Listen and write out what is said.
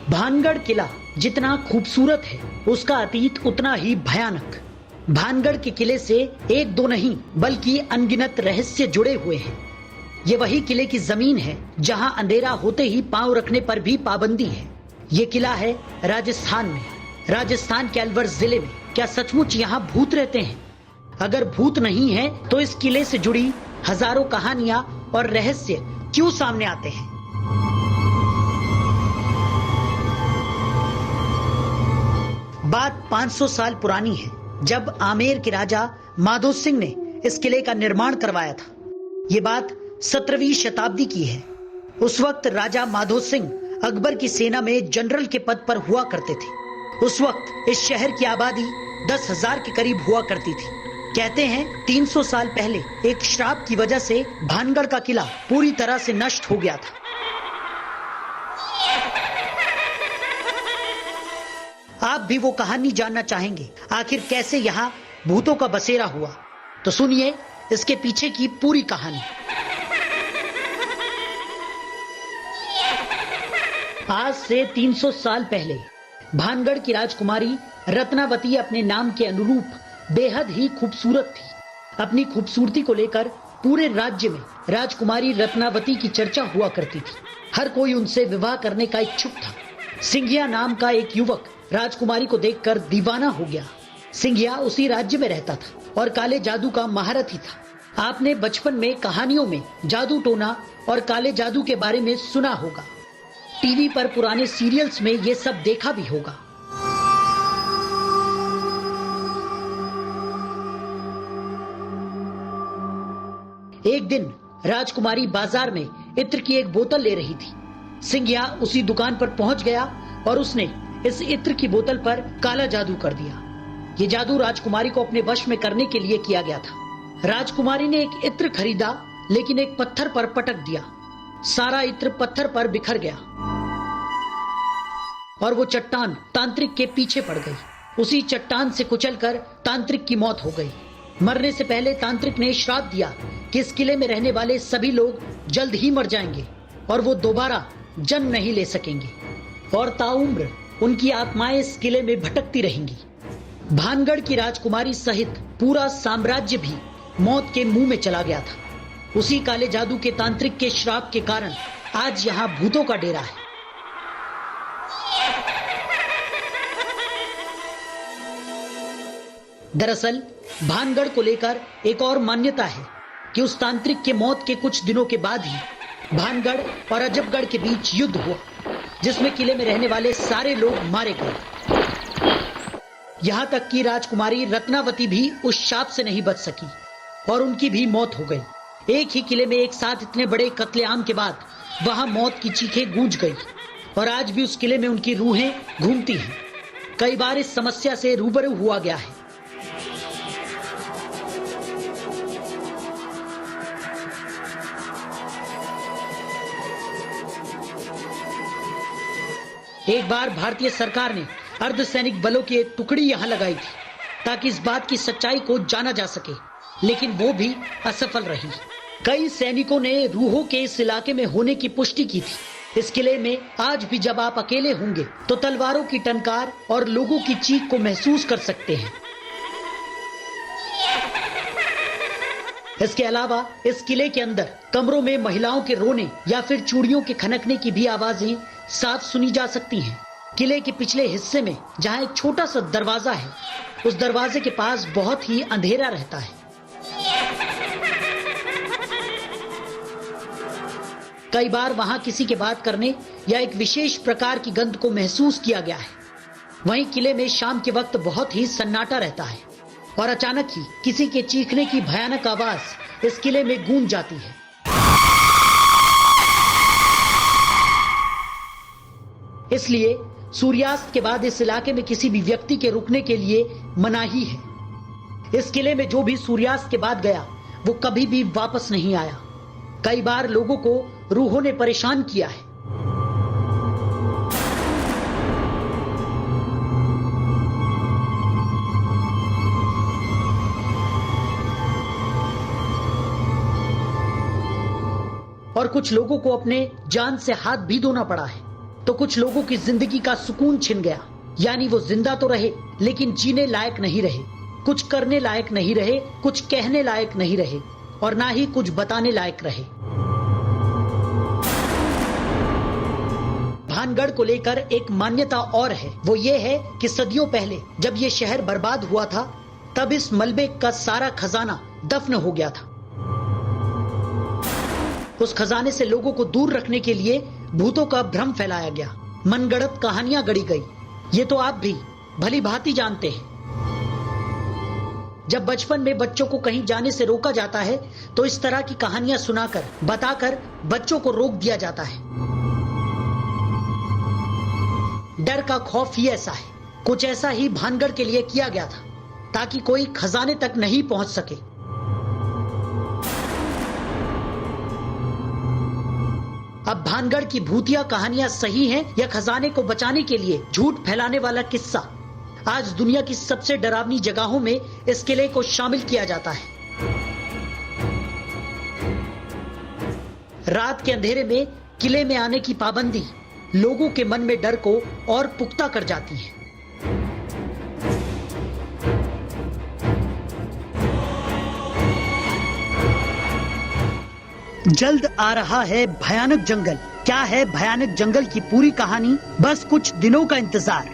भानगढ़ किला जितना खूबसूरत है, उसका अतीत उतना ही भयानक। भानगढ़ के किले से एक दो नहीं बल्कि अनगिनत रहस्य जुड़े हुए हैं। ये वही किले की जमीन है जहां अंधेरा होते ही पांव रखने पर भी पाबंदी है। ये किला है राजस्थान में, राजस्थान के अलवर जिले में। क्या सचमुच यहाँ भूत रहते हैं? अगर भूत नहीं है तो इस किले से जुड़ी हजारों कहानियां और रहस्य क्यों सामने आते हैं? बात 500 साल पुरानी है, जब आमेर के राजा माधो सिंह ने इस किले का निर्माण करवाया था। ये बात 17वीं शताब्दी की है। उस वक्त राजा माधो सिंह अकबर की सेना में जनरल के पद पर हुआ करते थे। उस वक्त इस शहर की आबादी 10,000 के करीब हुआ करती थी। कहते हैं 300 साल पहले एक श्राप की वजह से भानगढ़ का किला पूरी तरह से नष्ट हो गया था। आप भी वो कहानी जानना चाहेंगे, आखिर कैसे यहाँ भूतों का बसेरा हुआ? तो सुनिए इसके पीछे की पूरी कहानी। आज से 300 साल पहले भानगढ़ की राजकुमारी रत्नावती अपने नाम के अनुरूप बेहद ही खूबसूरत थी। अपनी खूबसूरती को लेकर पूरे राज्य में राजकुमारी रत्नावती की चर्चा हुआ करती थी। हर कोई उनसे विवाह करने का इच्छुक था। सिंघिया नाम का एक युवक राजकुमारी को देखकर दीवाना हो गया। सिंघिया उसी राज्य में रहता था और काले जादू का महारथी था। आपने बचपन में कहानियों में जादू टोना और काले जादू के बारे में सुना होगा। टीवी पर पुराने सीरियल्स में ये सब देखा भी होगा। एक दिन राजकुमारी बाजार में इत्र की एक बोतल ले रही थी। सिंघिया उसी दुकान पर पहुंच गया और उसने इस इत्र की बोतल पर काला जादू कर दिया। ये जादू राजकुमारी को अपने वश में करने के लिए किया गया था। राजकुमारी ने एक इत्र खरीदा, लेकिन एक पत्थर पर पटक दिया। सारा इत्र पत्थर पर बिखर गया और वो चट्टान तांत्रिक के पीछे पड़ गई। उसी चट्टान से कुचलकर तांत्रिक की मौत हो गई। मरने से पहले तांत्रिक ने श्राप दिया कि इस किले में रहने वाले सभी लोग जल्द ही मर जाएंगे और वो दोबारा जन्म नहीं ले सकेंगे और ताउम्र उनकी आत्माएं इस किले में भटकती रहेंगी। भानगढ़ की राजकुमारी सहित पूरा साम्राज्य भी मौत के मुंह में चला गया था। उसी काले जादू के तांत्रिक के श्राप के कारण आज यहाँ भूतों का डेरा है। दरअसल भानगढ़ को लेकर एक और मान्यता है कि उस तांत्रिक के मौत के कुछ दिनों के बाद ही भानगढ़ और अजबगढ़ के बीच युद्ध हुआ, जिसमें किले में रहने वाले सारे लोग मारे गए। यहां तक कि राजकुमारी रत्नावती भी उस शाप से नहीं बच सकी और उनकी भी मौत हो गई। एक ही किले में एक साथ इतने बड़े कत्लेआम के बाद वहां मौत की चीखें गूंज गई और आज भी उस किले में उनकी रूहें घूमती हैं। कई बार इस समस्या से रूबरू हुआ गया है। एक बार भारतीय सरकार ने अर्धसैनिक बलों की एक टुकड़ी यहां लगाई थी ताकि इस बात की सच्चाई को जाना जा सके, लेकिन वो भी असफल रही। कई सैनिकों ने रूहों के इस इलाके में होने की पुष्टि की थी। इस किले में आज भी जब आप अकेले होंगे तो तलवारों की टंकार और लोगों की चीख को महसूस कर सकते हैं। इसके अलावा इस किले के अंदर कमरों में महिलाओं के रोने या फिर चूड़ियों के खनकने की भी आवाजें साफ सुनी जा सकती हैं। किले के पिछले हिस्से में जहां एक छोटा सा दरवाजा है, उस दरवाजे के पास बहुत ही अंधेरा रहता है। कई बार वहां किसी के बात करने या एक विशेष प्रकार की गंध को महसूस किया गया है। वहीं किले में शाम के वक्त बहुत ही सन्नाटा रहता है और अचानक ही किसी के चीखने की भयानक आवाज इस किले में गूंज जाती है। इसलिए सूर्यास्त के बाद इस इलाके में किसी भी व्यक्ति के रुकने के लिए मनाही है। इस किले में जो भी सूर्यास्त के बाद गया वो कभी भी वापस नहीं आया। कई बार लोगों को रूहों ने परेशान किया है। और कुछ लोगों को अपने जान से हाथ भी धोना पड़ा है। तो कुछ लोगों की जिंदगी का सुकून छिन गया, यानी वो जिंदा तो रहे लेकिन जीने लायक नहीं रहे, कुछ करने लायक नहीं रहे, कुछ कहने लायक नहीं रहे और ना ही कुछ बताने लायक रहे। भानगढ़ को लेकर एक मान्यता और है, वो ये है कि सदियों पहले जब ये शहर बर्बाद हुआ था तब इस मलबे का सारा खजाना दफन हो गया था। उस खजाने से लोगों को दूर रखने के लिए भूतों का भ्रम फैलाया गया, मनगढ़ंत कहानियां गढ़ी गई। ये तो आप भी भली भांति जानते हैं। जब बचपन में बच्चों को कहीं जाने से रोका जाता है तो इस तरह की कहानियां सुनाकर बताकर बच्चों को रोक दिया जाता है। डर का खौफ ही ऐसा है। कुछ ऐसा ही भानगढ़ के लिए किया गया था ताकि कोई खजाने तक नहीं पहुंच सके। अब भानगढ़ की भूतिया कहानियां सही हैं या खजाने को बचाने के लिए झूठ फैलाने वाला किस्सा, आज दुनिया की सबसे डरावनी जगहों में इस किले को शामिल किया जाता है। रात के अंधेरे में किले में आने की पाबंदी लोगों के मन में डर को और पुख्ता कर जाती है। जल्द आ रहा है भयानक जंगल। क्या है भयानक जंगल की पूरी कहानी? बस कुछ दिनों का इंतजार।